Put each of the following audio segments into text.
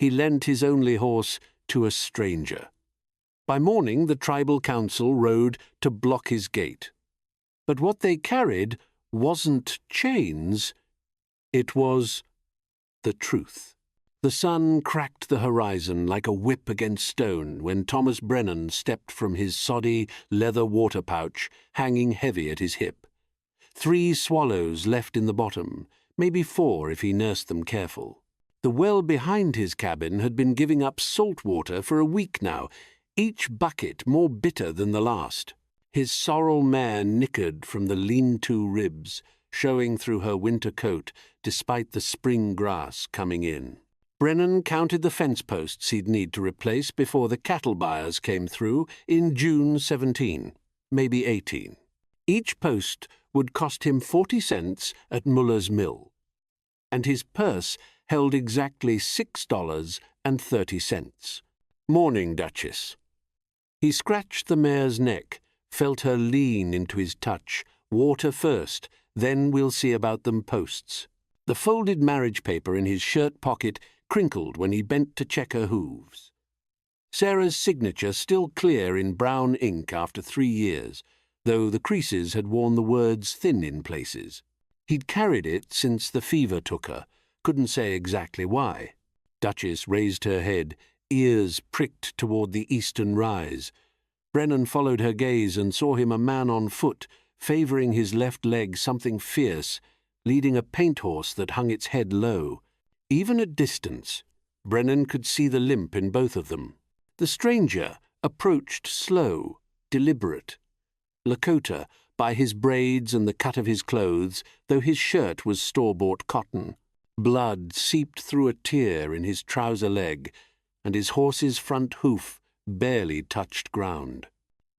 he lent his only horse to a stranger. By morning the tribal council rode to block his gate. But what they carried wasn't chains, it was the truth. The sun cracked the horizon like a whip against stone when Thomas Brennan stepped from his soddy leather water pouch hanging heavy at his hip. 3 swallows left in the bottom, maybe 4 if he nursed them careful. The well behind his cabin had been giving up salt water for a week now, each bucket more bitter than the last. His sorrel mare nickered from the lean-to ribs, showing through her winter coat despite the spring grass coming in. Brennan counted the fence posts he'd need to replace before the cattle buyers came through in June 17, maybe 18. Each post would cost him 40 cents at Muller's Mill, and his purse held exactly $6.30. Morning, Duchess. He scratched the mare's neck, felt her lean into his touch. Water first, then we'll see about them posts. The folded marriage paper in his shirt pocket crinkled when he bent to check her hooves. Sarah's signature still clear in brown ink after 3 years, though the creases had worn the words thin in places. He'd carried it since the fever took her, couldn't say exactly why. Duchess raised her head, ears pricked toward the eastern rise. Brennan followed her gaze and saw him a man on foot, favouring his left leg something fierce, leading a paint horse that hung its head low. Even at distance, Brennan could see the limp in both of them. The stranger approached slow, deliberate. Lakota, by his braids and the cut of his clothes, though his shirt was store-bought cotton. Blood seeped through a tear in his trouser leg, and his horse's front hoof barely touched ground.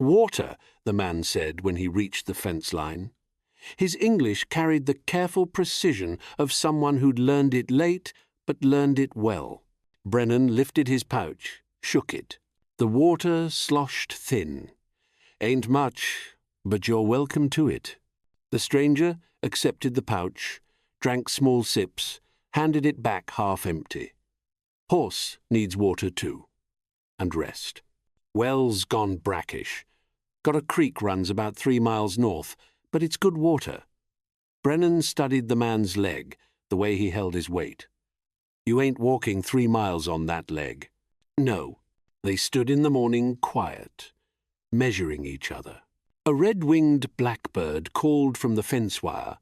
"Water," the man said when he reached the fence line. His English carried the careful precision of someone who'd learned it late but learned it well. Brennan lifted his pouch, shook it. The water sloshed thin. "Ain't much, but you're welcome to it." The stranger accepted the pouch, drank small sips, handed it back half empty. "Horse needs water too. And rest. Well's gone brackish. Got a creek runs about 3 miles north, but it's good water." Brennan studied the man's leg, the way he held his weight. "You ain't walking 3 miles on that leg." "No." They stood in the morning quiet, measuring each other. A red-winged blackbird called from the fence wire,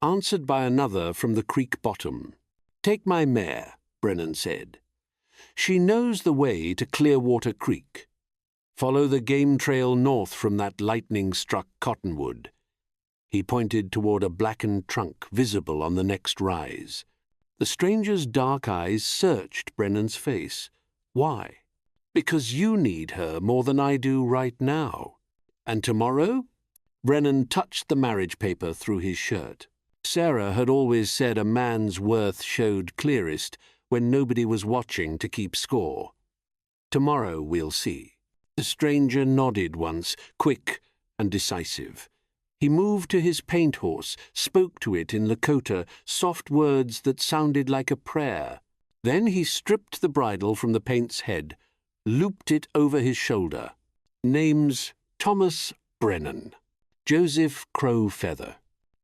answered by another from the creek bottom. "Take my mare," Brennan said. "She knows the way to Clearwater Creek. Follow the game trail north from that lightning-struck cottonwood." He pointed toward a blackened trunk visible on the next rise. The stranger's dark eyes searched Brennan's face. "Why?" "Because you need her more than I do right now." "And tomorrow?" Brennan touched the marriage paper through his shirt. Sarah had always said a man's worth showed clearest when nobody was watching to keep score. "Tomorrow we'll see." The stranger nodded once, quick and decisive. He moved to his paint horse, spoke to it in Lakota, soft words that sounded like a prayer. Then he stripped the bridle from the paint's head, looped it over his shoulder. Name's Thomas Brennan. Joseph Crowfeather.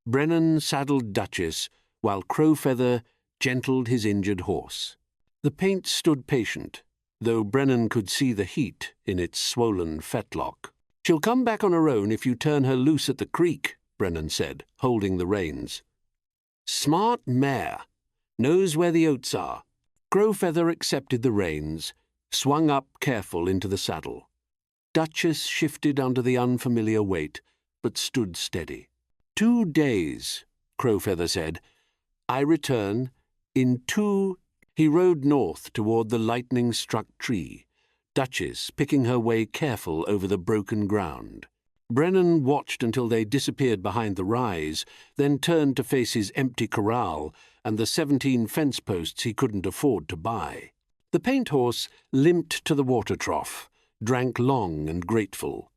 Brennan saddled Duchess, while Crowfeather gentled his injured horse. The paint stood patient, though Brennan could see the heat in its swollen fetlock. "She'll come back on her own if you turn her loose at the creek," Brennan said, holding the reins. "Smart mare. Knows where the oats are." Crowfeather accepted the reins, swung up careful into the saddle. Duchess shifted under the unfamiliar weight, but stood steady. 2 days, Crowfeather said. "I return in 2... He rode north toward the lightning-struck tree, Duchess picking her way careful over the broken ground. Brennan watched until they disappeared behind the rise, then turned to face his empty corral and the 17 fence posts he couldn't afford to buy. The paint horse limped to the water trough, drank long and grateful.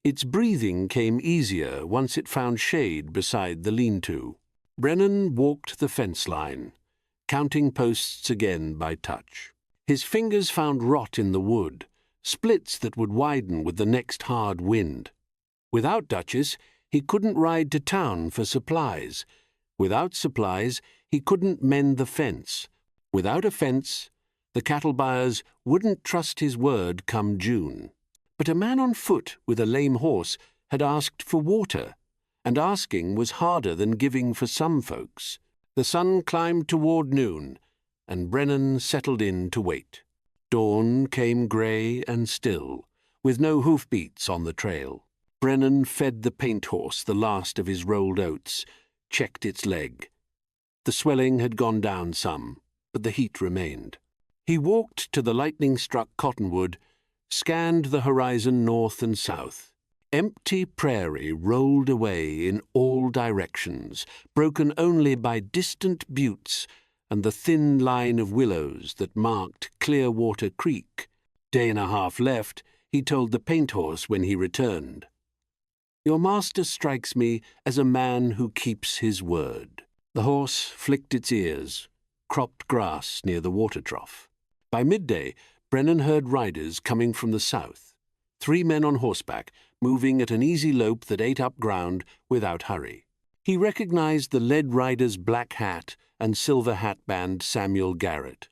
Its breathing came easier once it found shade beside the lean-to. Brennan walked the fence line, counting posts again by touch. His fingers found rot in the wood, splits that would widen with the next hard wind. Without Duchess, he couldn't ride to town for supplies. Without supplies, he couldn't mend the fence. Without a fence, the cattle buyers wouldn't trust his word come June. But a man on foot with a lame horse had asked for water, and asking was harder than giving for some folks. The sun climbed toward noon, and Brennan settled in to wait. Dawn came grey and still, with no hoofbeats on the trail. Brennan fed the paint horse the last of his rolled oats, checked its leg. The swelling had gone down some, but the heat remained. He walked to the lightning-struck cottonwood, scanned the horizon north and south. Empty prairie rolled away in all directions, broken only by distant buttes and the thin line of willows that marked Clearwater Creek. Day and a half left, he told the paint horse when he returned. "Your master strikes me as a man who keeps his word." The horse flicked its ears, cropped grass near the water trough. By midday, Brennan heard riders coming from the south. 3 men on horseback, moving at an easy lope that ate up ground without hurry. He recognized the lead rider's black hat and silver hatband Samuel Garrett,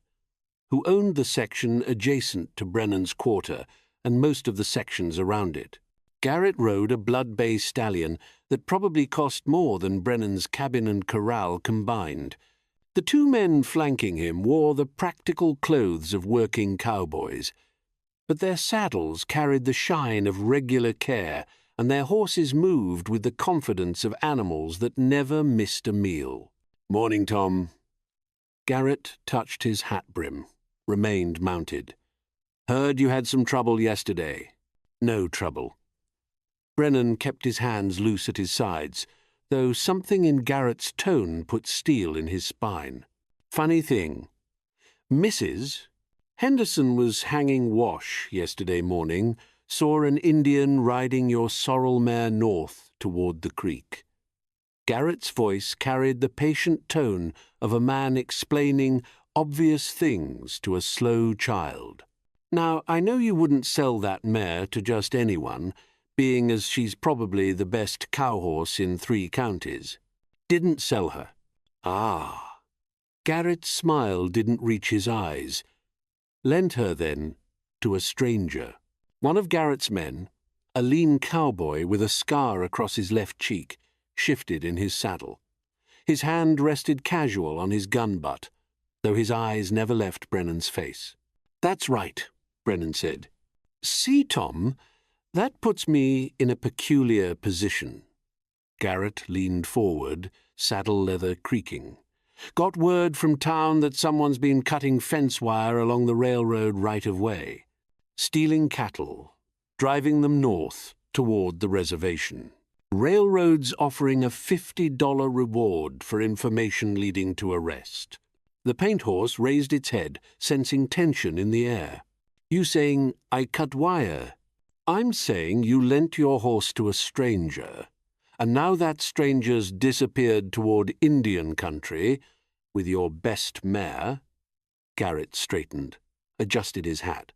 who owned the section adjacent to Brennan's quarter and most of the sections around it. Garrett rode a blood bay stallion that probably cost more than Brennan's cabin and corral combined. The 2 men flanking him wore the practical clothes of working cowboys, but their saddles carried the shine of regular care, and their horses moved with the confidence of animals that never missed a meal. "Morning, Tom." Garrett touched his hat brim, remained mounted. "Heard you had some trouble yesterday." "No trouble." Brennan kept his hands loose at his sides, though something in Garrett's tone put steel in his spine. "Funny thing. Mrs. Henderson was hanging wash yesterday morning, saw an Indian riding your sorrel mare north toward the creek." Garrett's voice carried the patient tone of a man explaining obvious things to a slow child. "Now, I know you wouldn't sell that mare to just anyone, being as she's probably the best cow horse in 3 counties. Didn't sell her." "Ah." Garrett's smile didn't reach his eyes. "Lent her, then, to a stranger." One of Garrett's men, a lean cowboy with a scar across his left cheek, shifted in his saddle. His hand rested casual on his gun butt, though his eyes never left Brennan's face. "That's right," Brennan said. "See, Tom, that puts me in a peculiar position." Garrett leaned forward, saddle leather creaking. "Got word from town that someone's been cutting fence wire along the railroad right-of-way. Stealing cattle, driving them north toward the reservation. Railroad's offering a $50 reward for information leading to arrest." The paint horse raised its head, sensing tension in the air. "You saying I cut wire?" "I'm saying you lent your horse to a stranger, and now that stranger's disappeared toward Indian country with your best mare." Garrett straightened, adjusted his hat.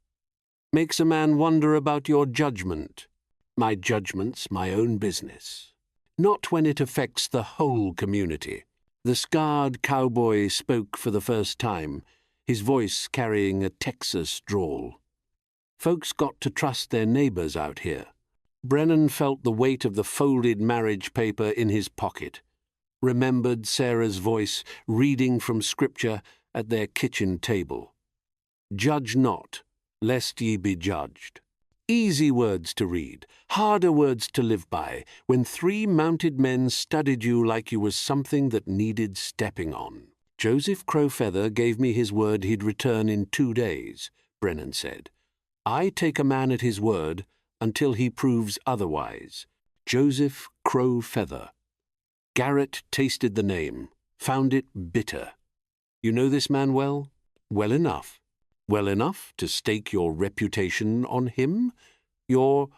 "Makes a man wonder about your judgment." "My judgment's my own business. Not when it affects the whole community." The scarred cowboy spoke for the first time, his voice carrying a Texas drawl. "Folks got to trust their neighbors out here." Brennan felt the weight of the folded marriage paper in his pocket, remembered Sarah's voice reading from Scripture at their kitchen table. "Judge not, lest ye be judged." Easy words to read, harder words to live by, when 3 mounted men studied you like you was something that needed stepping on. "Joseph Crowfeather gave me his word he'd return in 2 days, Brennan said. "I take a man at his word until he proves otherwise." Joseph Crowfeather. Garrett tasted the name, found it bitter. "You know this man well?" "Well enough." "Well enough to stake your reputation on him? Your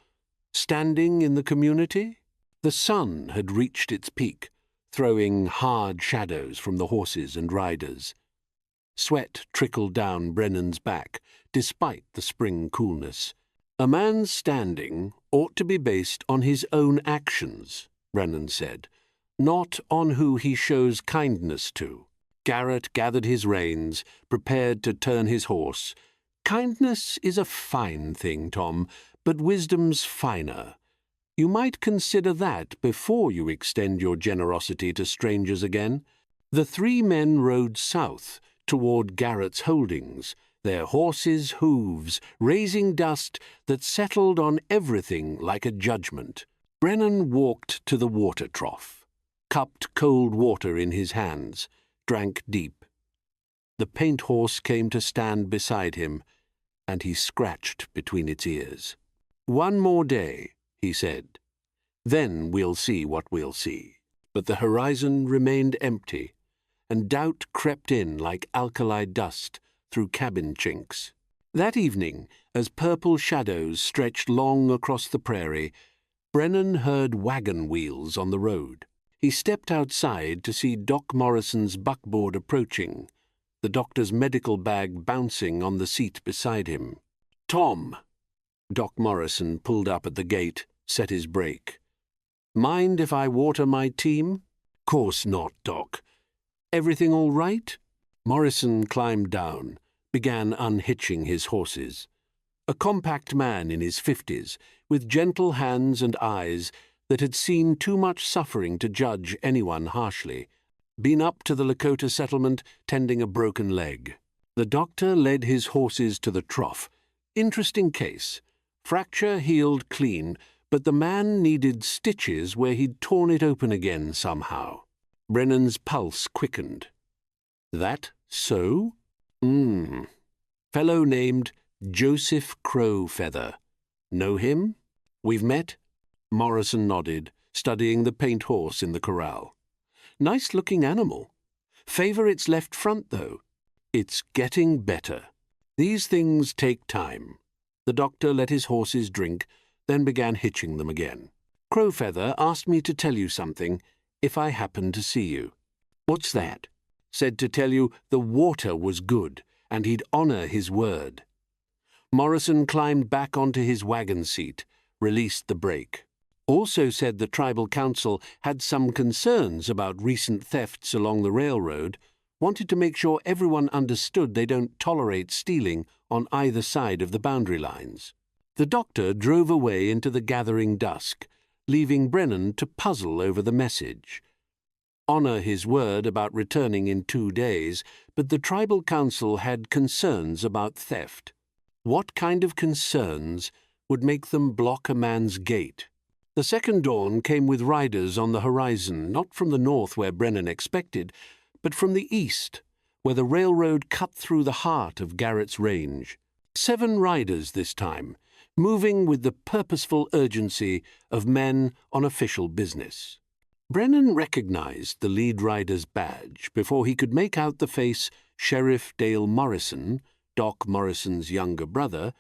standing in the community?" The sun had reached its peak, throwing hard shadows from the horses and riders. Sweat trickled down Brennan's back, despite the spring coolness. A man's standing ought to be based on his own actions, Brennan said, not on who he shows kindness to. Garrett gathered his reins, prepared to turn his horse. Kindness is a fine thing, Tom, but wisdom's finer. You might consider that before you extend your generosity to strangers again. The three men rode south toward Garrett's holdings, their horses' hooves raising dust that settled on everything like a judgment. Brennan walked to the water trough, cupped cold water in his hands, drank deep. The paint horse came to stand beside him, and he scratched between its ears. "One more day," he said. "Then we'll see what we'll see." But the horizon remained empty, and doubt crept in like alkali dust through cabin chinks. That evening, as purple shadows stretched long across the prairie, Brennan heard wagon wheels on the road. He stepped outside to see Doc Morrison's buckboard approaching, the doctor's medical bag bouncing on the seat beside him. "Tom." Doc Morrison pulled up at the gate, set his brake. "Mind if I water my team?" "Course not, Doc." "Everything all right?" Morrison climbed down, began unhitching his horses. A compact man in his 50s, with gentle hands and eyes that had seen too much suffering to judge anyone harshly. Been up to the Lakota settlement tending a broken leg. The doctor led his horses to the trough. Interesting case. Fracture healed clean, but the man needed stitches where he'd torn it open again somehow. Brennan's pulse quickened. "That so?" Fellow named Joseph Crowfeather. Know him?" "We've met?" Morrison nodded, studying the paint horse in the corral. "Nice-looking animal. Favor its left front, though. It's getting better. These things take time." The doctor let his horses drink, then began hitching them again. "Crowfeather asked me to tell you something, if I happen to see you." "What's that?" "Said to tell you the water was good, and he'd honor his word." Morrison climbed back onto his wagon seat, released the brake. "Also said the tribal council had some concerns about recent thefts along the railroad, wanted to make sure everyone understood they don't tolerate stealing on either side of the boundary lines." The doctor drove away into the gathering dusk, leaving Brennan to puzzle over the message. Honor his word about returning in 2 days, but the tribal council had concerns about theft. What kind of concerns would make them block a man's gate? The second dawn came with riders on the horizon, not from the north where Brennan expected, but from the east, where the railroad cut through the heart of Garrett's range. 7 riders this time, moving with the purposeful urgency of men on official business. Brennan recognized the lead rider's badge before he could make out the face Sheriff Dale Morrison, Doc Morrison's younger brother,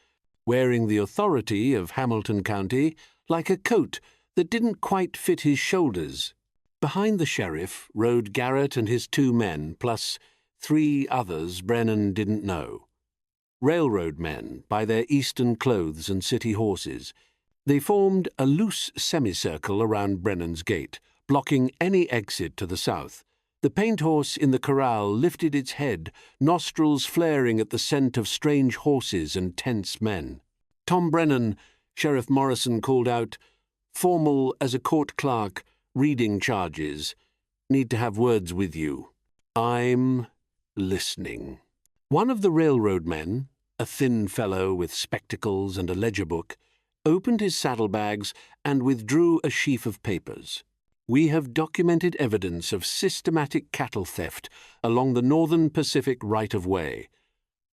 wearing the authority of Hamilton County like a coat that didn't quite fit his shoulders. Behind the sheriff rode Garrett and his 2 men, plus 3 others Brennan didn't know. Railroad men, by their eastern clothes and city horses. They formed a loose semicircle around Brennan's gate, blocking any exit to the south. The paint horse in the corral lifted its head, nostrils flaring at the scent of strange horses and tense men. "Tom Brennan," Sheriff Morrison called out, "formal as a court clerk, reading charges. Need to have words with you." "I'm listening." One of the railroad men, a thin fellow with spectacles and a ledger book, opened his saddlebags and withdrew a sheaf of papers. "We have documented evidence of systematic cattle theft along the Northern Pacific right-of-way.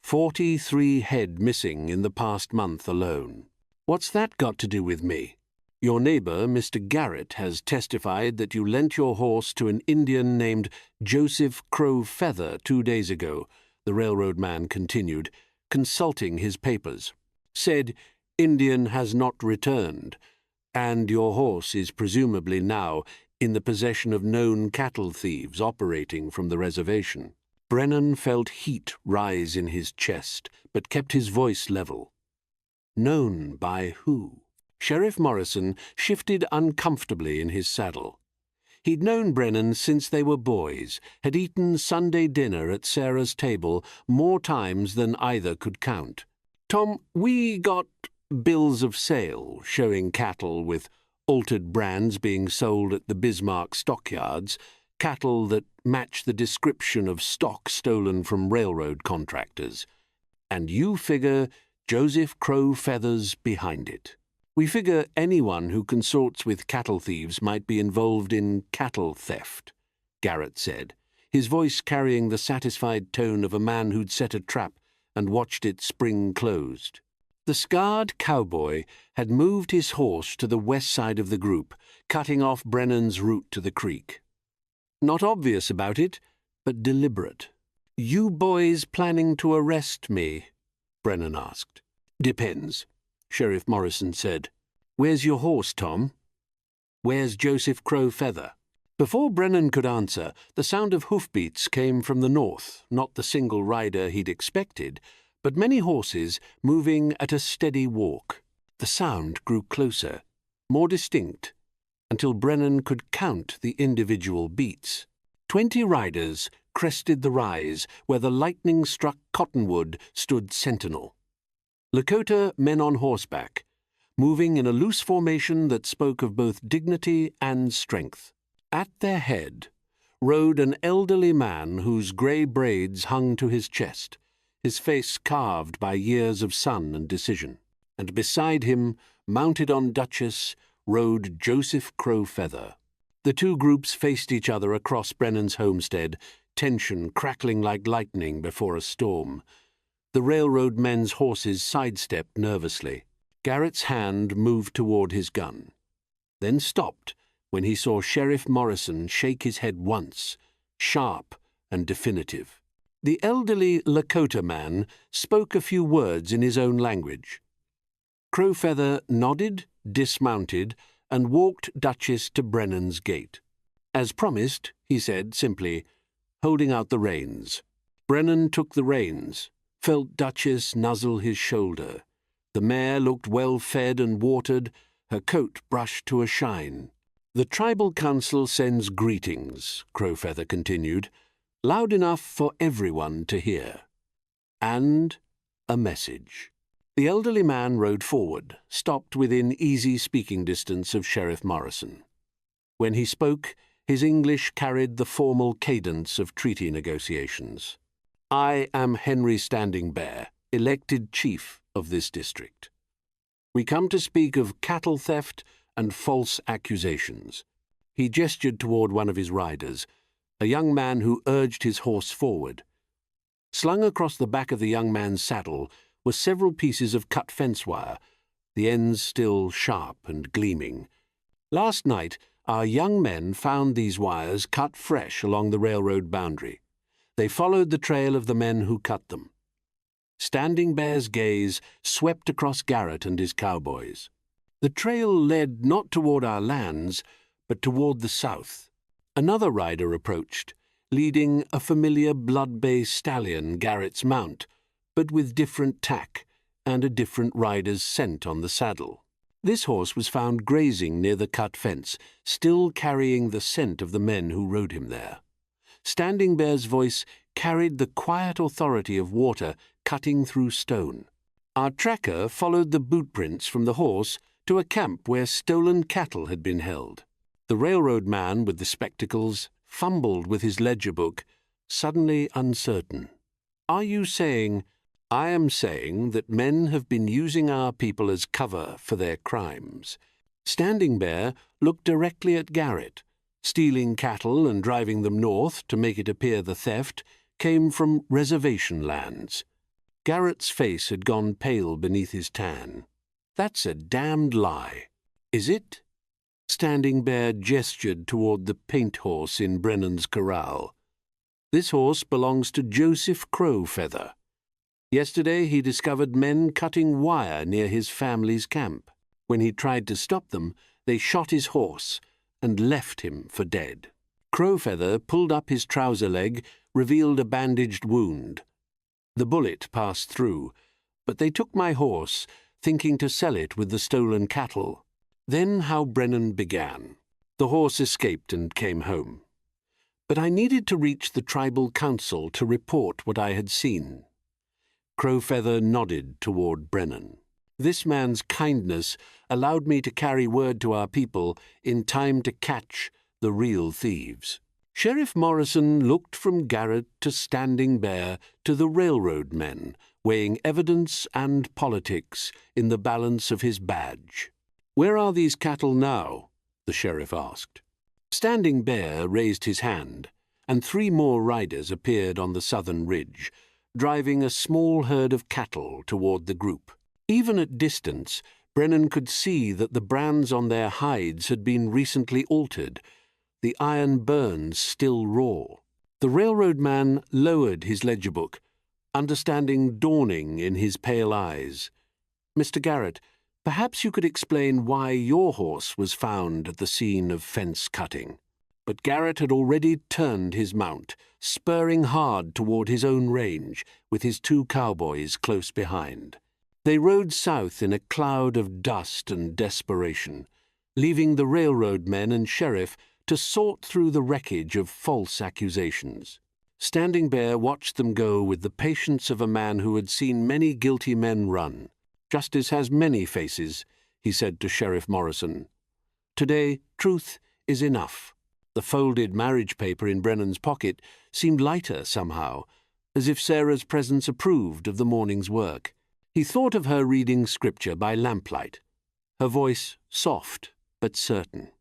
43 head missing in the past month alone." "What's that got to do with me?" "Your neighbor, Mr. Garrett, has testified that you lent your horse to an Indian named Joseph Crowfeather 2 days ago," the railroad man continued, consulting his papers. "Said Indian has not returned, and your horse is presumably now in the possession of known cattle thieves operating from the reservation." Brennan felt heat rise in his chest, but kept his voice level. Known by who? Sheriff Morrison shifted uncomfortably in his saddle. He'd known Brennan since they were boys, had eaten Sunday dinner at Sarah's table more times than either could count. Tom, we got bills of sale showing cattle with altered brands being sold at the Bismarck stockyards, cattle that match the description of stock stolen from railroad contractors. And you figure Joseph Crow Feathers behind it. We figure anyone who consorts with cattle thieves might be involved in cattle theft, Garrett said, his voice carrying the satisfied tone of a man who'd set a trap and watched it spring closed. The scarred cowboy had moved his horse to the west side of the group, cutting off Brennan's route to the creek. Not obvious about it, but deliberate. "You boys planning to arrest me?" Brennan asked. "Depends," Sheriff Morrison said. "Where's your horse, Tom? Where's Joseph Crow Feather?" Before Brennan could answer, the sound of hoofbeats came from the north, not the single rider he'd expected, but many horses moving at a steady walk. The sound grew closer, more distinct, until Brennan could count the individual beats. 20 riders crested the rise where the lightning-struck cottonwood stood sentinel. Lakota men on horseback, moving in a loose formation that spoke of both dignity and strength. At their head rode an elderly man whose grey braids hung to his chest, his face carved by years of sun and decision. And beside him, mounted on Duchess, rode Joseph Crow Feather. The two groups faced each other across Brennan's homestead, tension crackling like lightning before a storm. The railroad men's horses sidestepped nervously. Garrett's hand moved toward his gun, then stopped when he saw Sheriff Morrison shake his head once, sharp and definitive. The elderly Lakota man spoke a few words in his own language. Crowfeather nodded, dismounted, and walked Duchess to Brennan's gate. As promised, he said simply, holding out the reins. Brennan took the reins, felt Duchess nuzzle his shoulder. The mare looked well fed and watered, her coat brushed to a shine. "The tribal council sends greetings," Crowfeather continued, loud enough for everyone to hear. "And a message." The elderly man rode forward, stopped within easy speaking distance of Sheriff Morrison. When he spoke, his English carried the formal cadence of treaty negotiations. "I am Henry Standing Bear, elected chief of this district. We come to speak of cattle theft and false accusations." He gestured toward one of his riders, a young man who urged his horse forward. Slung across the back of the young man's saddle were several pieces of cut fence wire, the ends still sharp and gleaming. "Last night, our young men found these wires cut fresh along the railroad boundary. They followed the trail of the men who cut them." Standing Bear's gaze swept across Garrett and his cowboys. "The trail led not toward our lands, but toward the south." Another rider approached, leading a familiar blood-bay stallion Garrett's mount, but with different tack and a different rider's scent on the saddle. This horse was found grazing near the cut fence, still carrying the scent of the men who rode him there. Standing Bear's voice carried the quiet authority of water cutting through stone. "Our tracker followed the boot prints from the horse to a camp where stolen cattle had been held." The railroad man with the spectacles fumbled with his ledger book, suddenly uncertain. "Are you saying—" "I am saying that men have been using our people as cover for their crimes." Standing Bear looked directly at Garrett. Stealing cattle and driving them north to make it appear the theft came from reservation lands. Garrett's face had gone pale beneath his tan. "That's a damned lie." "Is it?" Standing Bear gestured toward the paint horse in Brennan's corral. "This horse belongs to Joseph Crow Feather. Yesterday he discovered men cutting wire near his family's camp. When he tried to stop them, they shot his horse and left him for dead." Crowfeather pulled up his trouser leg revealed a bandaged wound. The bullet passed through, but they took my horse, thinking to sell it with the stolen cattle. Then how Brennan began. The horse escaped and came home. But I needed to reach the tribal council to report what I had seen. Crowfeather nodded toward Brennan. This man's kindness allowed me to carry word to our people in time to catch the real thieves. Sheriff Morrison looked from Garrett to Standing Bear to the railroad men, weighing evidence and politics in the balance of his badge. "Where are these cattle now?" the sheriff asked. Standing Bear raised his hand, and 3 more riders appeared on the southern ridge, driving a small herd of cattle toward the group. Even at distance, Brennan could see that the brands on their hides had been recently altered, the iron burns still raw. The railroad man lowered his ledger book, understanding dawning in his pale eyes. "Mr. Garrett, perhaps you could explain why your horse was found at the scene of fence cutting." But Garrett had already turned his mount, spurring hard toward his own range, with his 2 cowboys close behind. They rode south in a cloud of dust and desperation, leaving the railroad men and sheriff to sort through the wreckage of false accusations. Standing Bear watched them go with the patience of a man who had seen many guilty men run. "Justice has many faces," he said to Sheriff Morrison. "Today, truth is enough." The folded marriage paper in Brennan's pocket seemed lighter somehow, as if Sarah's presence approved of the morning's work. He thought of her reading scripture by lamplight, her voice soft but certain.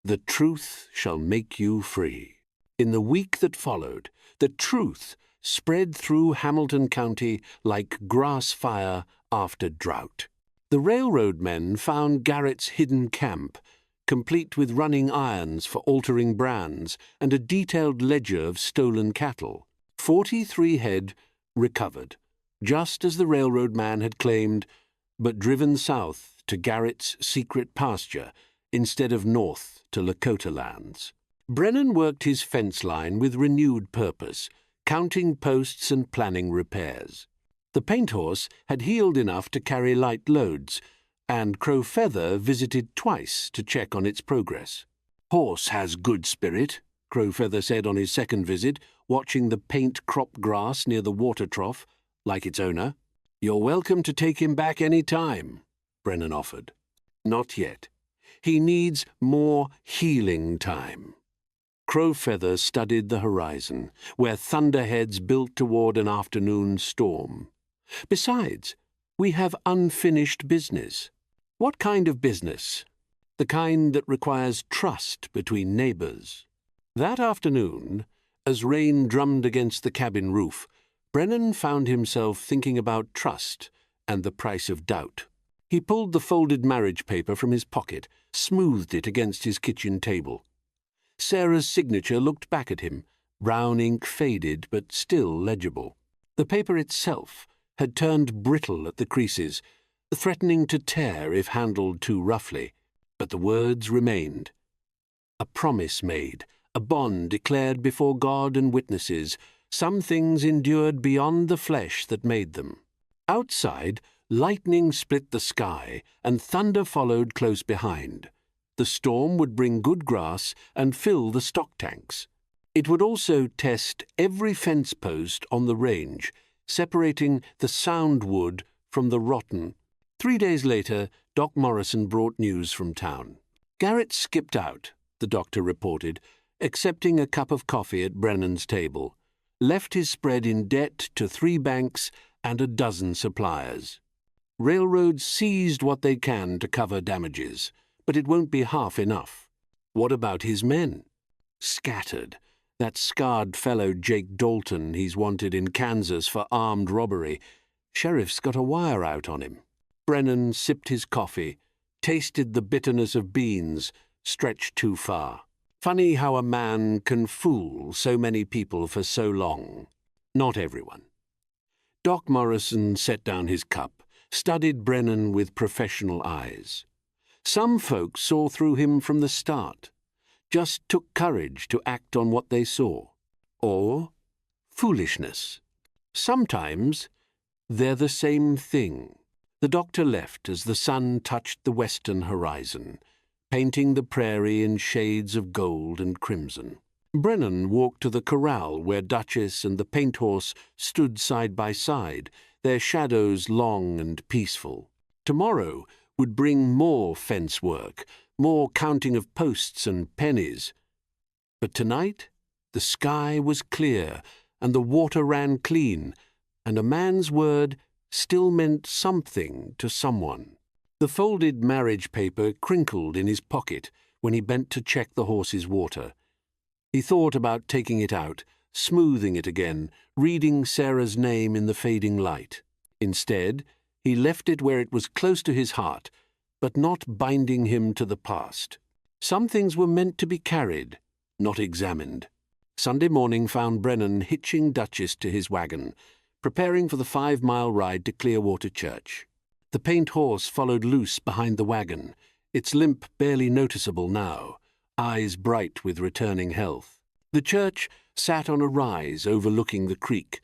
"The truth shall make you free." In the week that followed, the truth spread through Hamilton County like grass fire after drought. The railroad men found Garrett's hidden camp, complete with running irons for altering brands and a detailed ledger of stolen cattle. 43 head recovered, just as the railroad man had claimed, but driven south to Garrett's secret pasture instead of north to Lakota lands. Brennan worked his fence line with renewed purpose, counting posts and planning repairs. The paint horse had healed enough to carry light loads, and Crowfeather visited twice to check on its progress. "Horse has good spirit," Crowfeather said on his second visit, watching the paint crop grass near the water trough, like its owner. "You're welcome to take him back any time," Brennan offered. "Not yet. He needs more healing time." Crowfeather studied the horizon, where thunderheads built toward an afternoon storm. "Besides, we have unfinished business." "What kind of business?" "The kind that requires trust between neighbors." That afternoon, as rain drummed against the cabin roof, Brennan found himself thinking about trust and the price of doubt. He pulled the folded marriage paper from his pocket, smoothed it against his kitchen table. Sarah's signature looked back at him, brown ink faded but still legible. The paper itself had turned brittle at the creases, threatening to tear if handled too roughly, but the words remained. A promise made, a bond declared before God and witnesses. Some things endured beyond the flesh that made them. Outside, lightning split the sky, and thunder followed close behind. The storm would bring good grass and fill the stock tanks. It would also test every fence post on the range, separating the sound wood from the rotten. 3 days later, Doc Morrison brought news from town. Garrett skipped out, the doctor reported, accepting a cup of coffee at Brennan's table, left his spread in debt to 3 banks and a dozen suppliers. Railroads seized what they can to cover damages, but it won't be half enough. What about his men? Scattered. That scarred fellow Jake Dalton he's wanted in Kansas for armed robbery. Sheriff's got a wire out on him. Brennan sipped his coffee, tasted the bitterness of beans, stretched too far. Funny how a man can fool so many people for so long. Not everyone. Doc Morrison set down his cup, studied Brennan with professional eyes. Some folks saw through him from the start, just took courage to act on what they saw. Or foolishness. Sometimes they're the same thing. The doctor left as the sun touched the western horizon, painting the prairie in shades of gold and crimson. Brennan walked to the corral where Duchess and the paint horse stood side by side, their shadows long and peaceful. Tomorrow would bring more fence work, more counting of posts and pennies. But tonight the sky was clear and the water ran clean, and a man's word still meant something to someone. The folded marriage paper crinkled in his pocket when he bent to check the horse's water. He thought about taking it out, smoothing it again, reading Sarah's name in the fading light. Instead, he left it where it was close to his heart, but not binding him to the past. Some things were meant to be carried, not examined. Sunday morning found Brennan hitching Duchess to his wagon, preparing for the 5-mile ride to Clearwater Church. The paint horse followed loose behind the wagon, its limp barely noticeable now, eyes bright with returning health. The church sat on a rise overlooking the creek,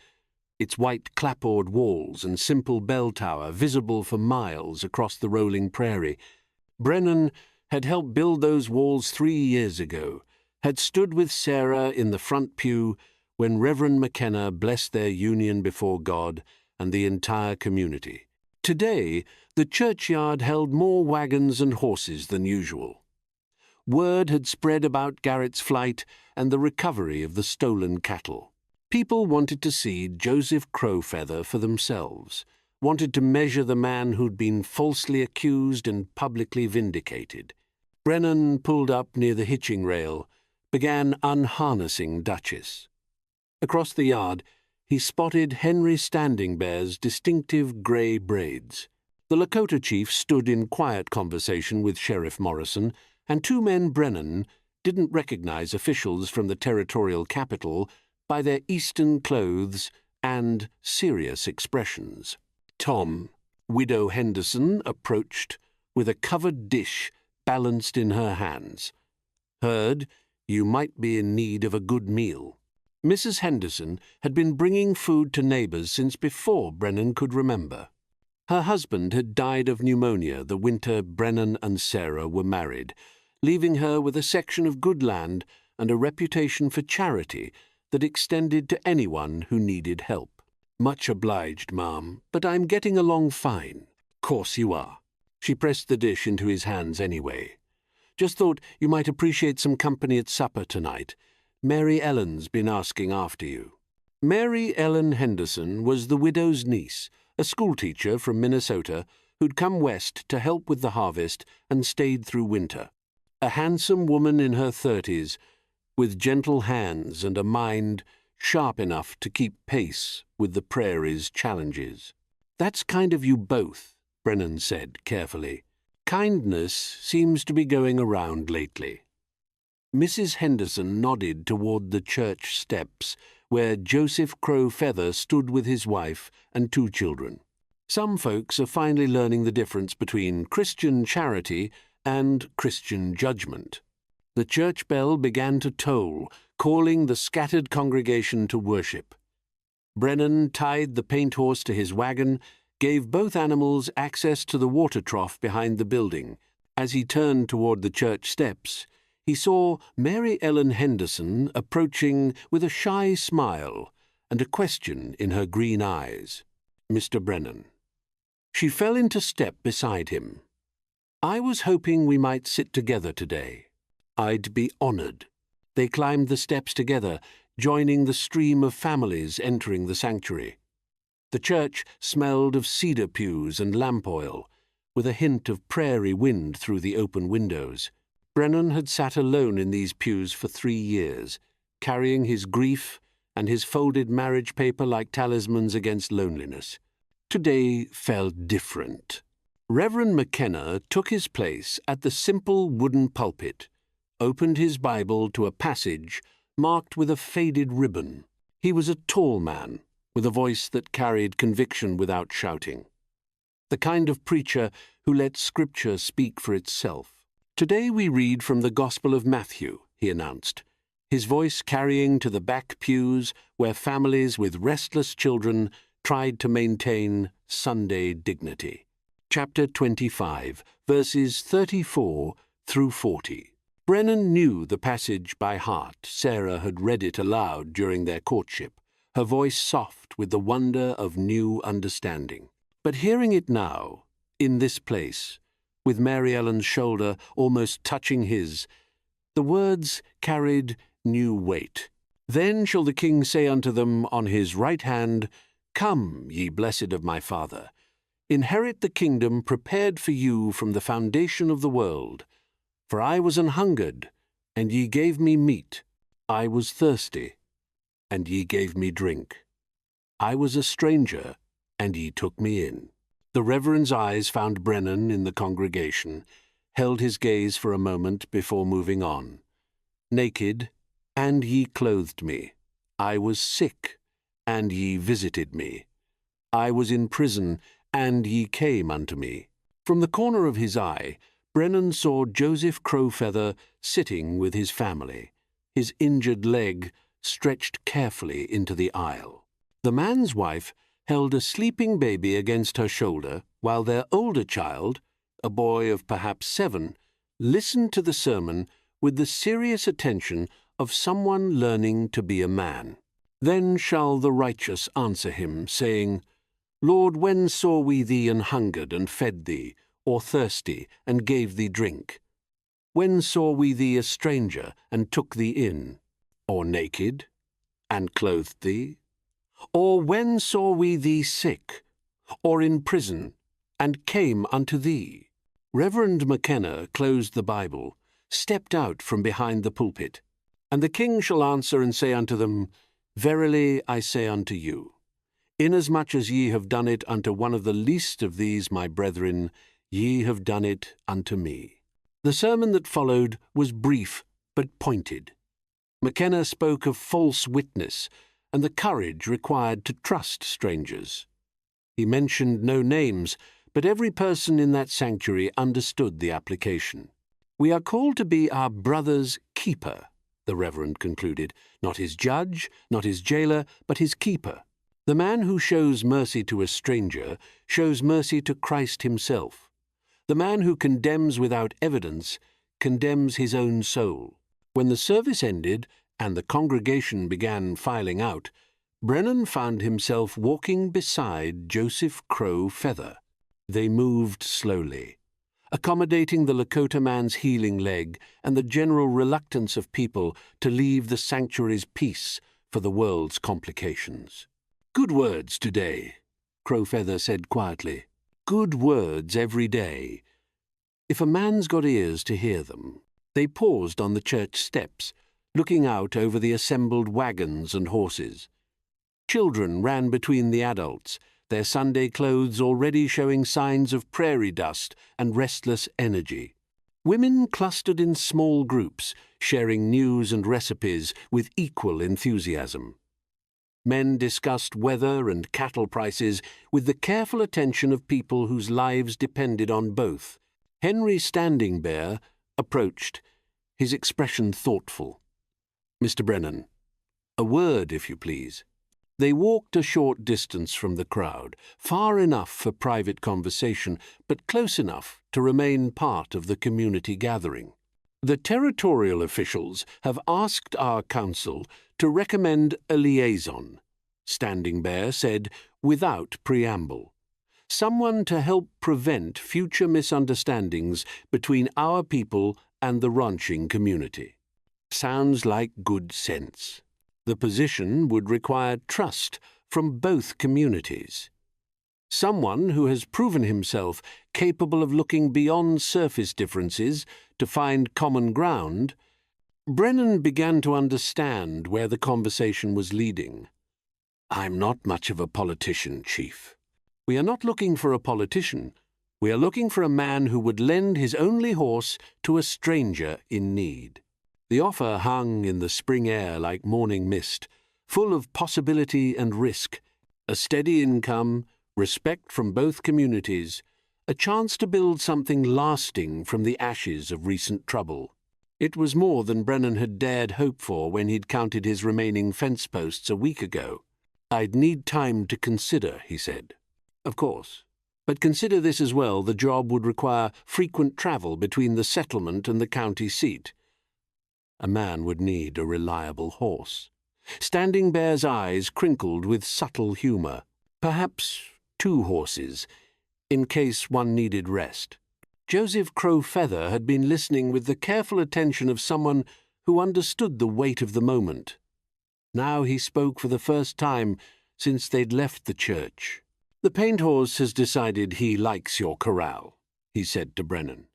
its white clapboard walls and simple bell tower visible for miles across the rolling prairie. Brennan had helped build those walls 3 years ago, had stood with Sarah in the front pew when Reverend McKenna blessed their union before God and the entire community. Today, the churchyard held more wagons and horses than usual. Word had spread about Garrett's flight and the recovery of the stolen cattle. People wanted to see Joseph Crowfeather for themselves, wanted to measure the man who'd been falsely accused and publicly vindicated. Brennan pulled up near the hitching rail, began unharnessing Duchess. Across the yard, he spotted Henry Standing Bear's distinctive grey braids. The Lakota chief stood in quiet conversation with Sheriff Morrison, and 2 men Brennan didn't recognize officials from the territorial capital by their Eastern clothes and serious expressions. Tom, Widow Henderson, approached with a covered dish balanced in her hands. Heard you might be in need of a good meal. Mrs. Henderson had been bringing food to neighbors since before Brennan could remember. Her husband had died of pneumonia the winter Brennan and Sarah were married, leaving her with a section of good land and a reputation for charity that extended to anyone who needed help. Much obliged, ma'am, but I'm getting along fine. Course you are. She pressed the dish into his hands anyway. Just thought you might appreciate some company at supper tonight. Mary Ellen's been asking after you. Mary Ellen Henderson was the widow's niece, a schoolteacher from Minnesota who'd come west to help with the harvest and stayed through winter. A handsome woman in her 30s, with gentle hands and a mind sharp enough to keep pace with the prairie's challenges. That's kind of you both, Brennan said carefully. Kindness seems to be going around lately. Mrs. Henderson nodded toward the church steps, where Joseph Crowfeather stood with his wife and 2 children. Some folks are finally learning the difference between Christian charity and Christian judgment. The church bell began to toll, calling the scattered congregation to worship. Brennan tied the paint horse to his wagon, gave both animals access to the water trough behind the building. As he turned toward the church steps, he saw Mary Ellen Henderson approaching with a shy smile and a question in her green eyes. Mr. Brennan. She fell into step beside him. I was hoping we might sit together today. I'd be honored. They climbed the steps together, joining the stream of families entering the sanctuary. The church smelled of cedar pews and lamp oil, with a hint of prairie wind through the open windows. Brennan had sat alone in these pews for 3 years, carrying his grief and his folded marriage paper like talismans against loneliness. Today felt different. Reverend McKenna took his place at the simple wooden pulpit, opened his Bible to a passage marked with a faded ribbon. He was a tall man, with a voice that carried conviction without shouting. The kind of preacher who let Scripture speak for itself. Today we read from the Gospel of Matthew, he announced, his voice carrying to the back pews where families with restless children tried to maintain Sunday dignity. Chapter 25, verses 34 through 40. Brennan knew the passage by heart. Sarah had read it aloud during their courtship, her voice soft with the wonder of new understanding. But hearing it now, in this place, with Mary Ellen's shoulder almost touching his, the words carried new weight. Then shall the King say unto them on his right hand, Come, ye blessed of my Father, inherit the kingdom prepared for you from the foundation of the world. For I was an hungered, and ye gave me meat. I was thirsty, and ye gave me drink. I was a stranger, and ye took me in. The Reverend's eyes found Brennan in the congregation, held his gaze for a moment before moving on. Naked, and ye clothed me. I was sick, and ye visited me. I was in prison, and ye came unto me. From the corner of his eye, Brennan saw Joseph Crowfeather sitting with his family, his injured leg stretched carefully into the aisle. The man's wife held a sleeping baby against her shoulder, while their older child, a boy of perhaps 7, listened to the sermon with the serious attention of someone learning to be a man. Then shall the righteous answer him, saying, Lord, when saw we thee an hungered, and fed thee, or thirsty, and gave thee drink? When saw we thee a stranger, and took thee in, or naked, and clothed thee? Or when saw we thee sick, or in prison, and came unto thee? Reverend McKenna closed the Bible, stepped out from behind the pulpit. And the King shall answer and say unto them, Verily I say unto you, inasmuch as ye have done it unto one of the least of these my brethren, ye have done it unto me. The sermon that followed was brief but pointed. McKenna spoke of false witness and the courage required to trust strangers. He mentioned no names, but every person in that sanctuary understood the application. We are called to be our brother's keeper, the Reverend concluded, not his judge, not his jailer, but his keeper. The man who shows mercy to a stranger shows mercy to Christ himself. The man who condemns without evidence condemns his own soul. When the service ended and the congregation began filing out, Brennan found himself walking beside Joseph Crowfeather. They moved slowly, accommodating the Lakota man's healing leg and the general reluctance of people to leave the sanctuary's peace for the world's complications. Good words today, Crowfeather said quietly. Good words every day. If a man's got ears to hear them. They paused on the church steps, looking out over the assembled wagons and horses. Children ran between the adults, their Sunday clothes already showing signs of prairie dust and restless energy. Women clustered in small groups, sharing news and recipes with equal enthusiasm. Men discussed weather and cattle prices with the careful attention of people whose lives depended on both. Henry Standing Bear approached, his expression thoughtful. Mr. Brennan, a word, if you please. They walked a short distance from the crowd, far enough for private conversation, but close enough to remain part of the community gathering. The territorial officials have asked our council to recommend a liaison, Standing Bear said without preamble. Someone to help prevent future misunderstandings between our people and the ranching community. Sounds like good sense. The position would require trust from both communities. Someone who has proven himself capable of looking beyond surface differences to find common ground. Brennan began to understand where the conversation was leading. I'm not much of a politician, Chief. We are not looking for a politician. We are looking for a man who would lend his only horse to a stranger in need. The offer hung in the spring air like morning mist, full of possibility and risk, a steady income, respect from both communities, a chance to build something lasting from the ashes of recent trouble. It was more than Brennan had dared hope for when he'd counted his remaining fence posts a week ago. "I'd need time to consider," he said. "Of course. But consider this as well. The job would require frequent travel between the settlement and the county seat. A man would need a reliable horse." Standing Bear's eyes crinkled with subtle humour. "Perhaps 2 horses, in case one needed rest." Joseph Crowfeather had been listening with the careful attention of someone who understood the weight of the moment. Now he spoke for the first time since they'd left the church. "The paint horse has decided he likes your corral," he said to Brennan.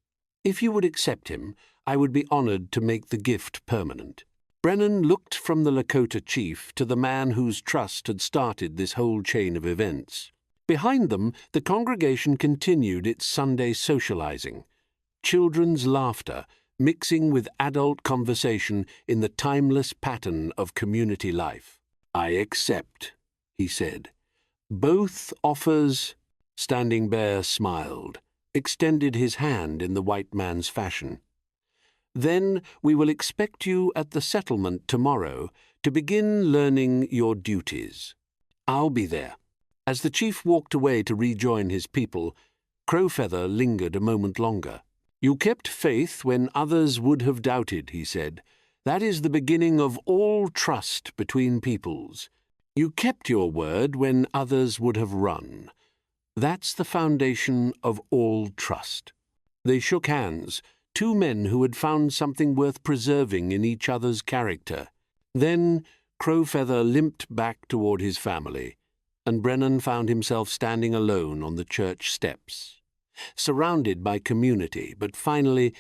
"If you would accept him, I would be honoured to make the gift permanent." Brennan looked from the Lakota chief to the man whose trust had started this whole chain of events. Behind them, the congregation continued its Sunday socializing, children's laughter mixing with adult conversation in the timeless pattern of community life. "I accept," he said. "Both offers—" Standing Bear smiled, extended his hand in the white man's fashion. "Then we will expect you at the settlement tomorrow to begin learning your duties. I'll be there." As the chief walked away to rejoin his people, Crowfeather lingered a moment longer. "You kept faith when others would have doubted," he said. "That is the beginning of all trust between peoples. You kept your word when others would have run. That's the foundation of all trust." They shook hands, 2 men who had found something worth preserving in each other's character. Then Crowfeather limped back toward his family, and Brennan found himself standing alone on the church steps, surrounded by community, but finally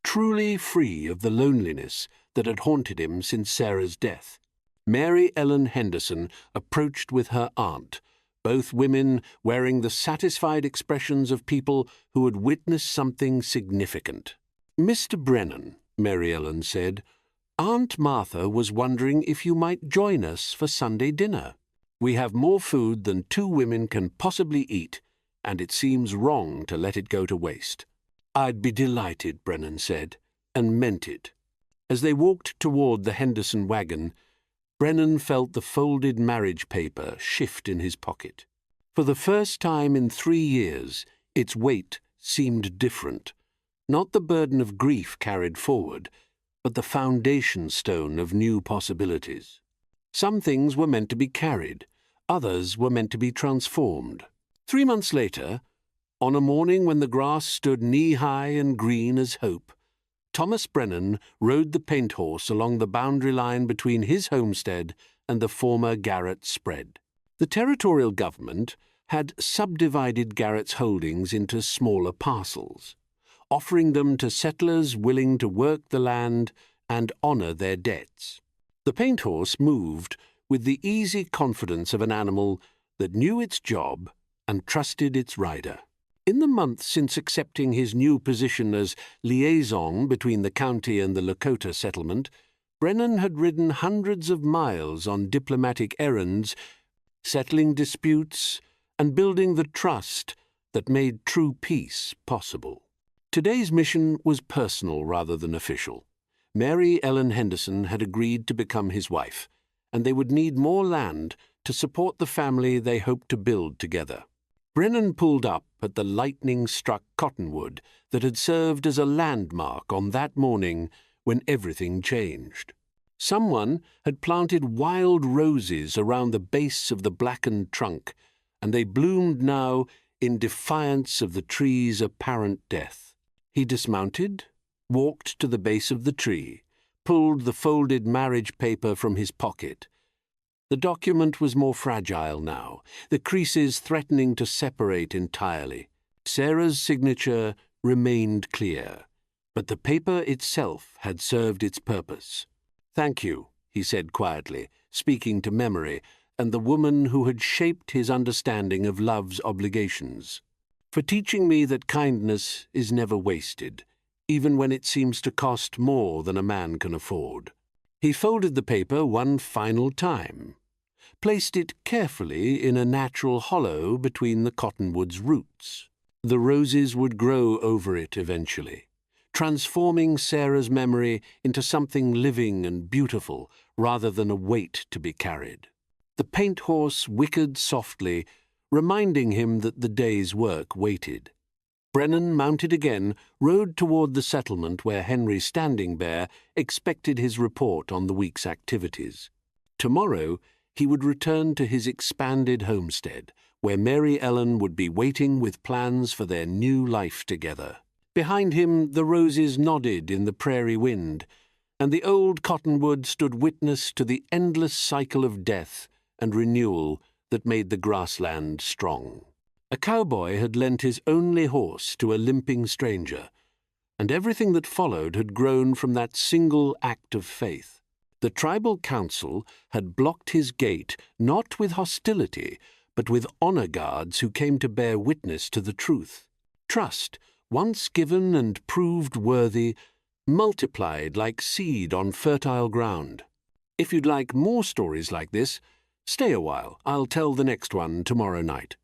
truly free of the loneliness that had haunted him since Sarah's death. Mary Ellen Henderson approached with her aunt, both women wearing the satisfied expressions of people who had witnessed something significant. "Mr. Brennan," Mary Ellen said, "Aunt Martha was wondering if you might join us for Sunday dinner. We have more food than 2 women can possibly eat, and it seems wrong to let it go to waste." "I'd be delighted," Brennan said, and meant it. As they walked toward the Henderson wagon, Brennan felt the folded marriage paper shift in his pocket. For the first time in 3 years, its weight seemed different. Not the burden of grief carried forward, but the foundation stone of new possibilities. Some things were meant to be carried, others were meant to be transformed. 3 months later, on a morning when the grass stood knee-high and green as hope, Thomas Brennan rode the paint horse along the boundary line between his homestead and the former Garrett spread. The territorial government had subdivided Garrett's holdings into smaller parcels, offering them to settlers willing to work the land and honor their debts. The paint horse moved with the easy confidence of an animal that knew its job and trusted its rider. In the months since accepting his new position as liaison between the county and the Lakota settlement, Brennan had ridden hundreds of miles on diplomatic errands, settling disputes and building the trust that made true peace possible. Today's mission was personal rather than official. Mary Ellen Henderson had agreed to become his wife, and they would need more land to support the family they hoped to build together. Brennan pulled up at the lightning-struck cottonwood that had served as a landmark on that morning when everything changed. Someone had planted wild roses around the base of the blackened trunk, and they bloomed now in defiance of the tree's apparent death. He dismounted, walked to the base of the tree, pulled the folded marriage paper from his pocket. The document was more fragile now, the creases threatening to separate entirely. Sarah's signature remained clear, but the paper itself had served its purpose. "Thank you," he said quietly, speaking to memory and the woman who had shaped his understanding of love's obligations, "for teaching me that kindness is never wasted, even when it seems to cost more than a man can afford." He folded the paper one final time, placed it carefully in a natural hollow between the cottonwood's roots. The roses would grow over it eventually, transforming Sarah's memory into something living and beautiful rather than a weight to be carried. The paint horse whickered softly, reminding him that the day's work waited. Brennan, mounted again, rode toward the settlement where Henry Standing Bear expected his report on the week's activities. Tomorrow he would return to his expanded homestead, where Mary Ellen would be waiting with plans for their new life together. Behind him the roses nodded in the prairie wind, and the old cottonwood stood witness to the endless cycle of death and renewal that made the grassland strong. A cowboy had lent his only horse to a limping stranger, and everything that followed had grown from that single act of faith. The tribal council had blocked his gate not with hostility, but with honor guards who came to bear witness to the truth. Trust, once given and proved worthy, multiplied like seed on fertile ground. If you'd like more stories like this, stay a while. I'll tell the next one tomorrow night.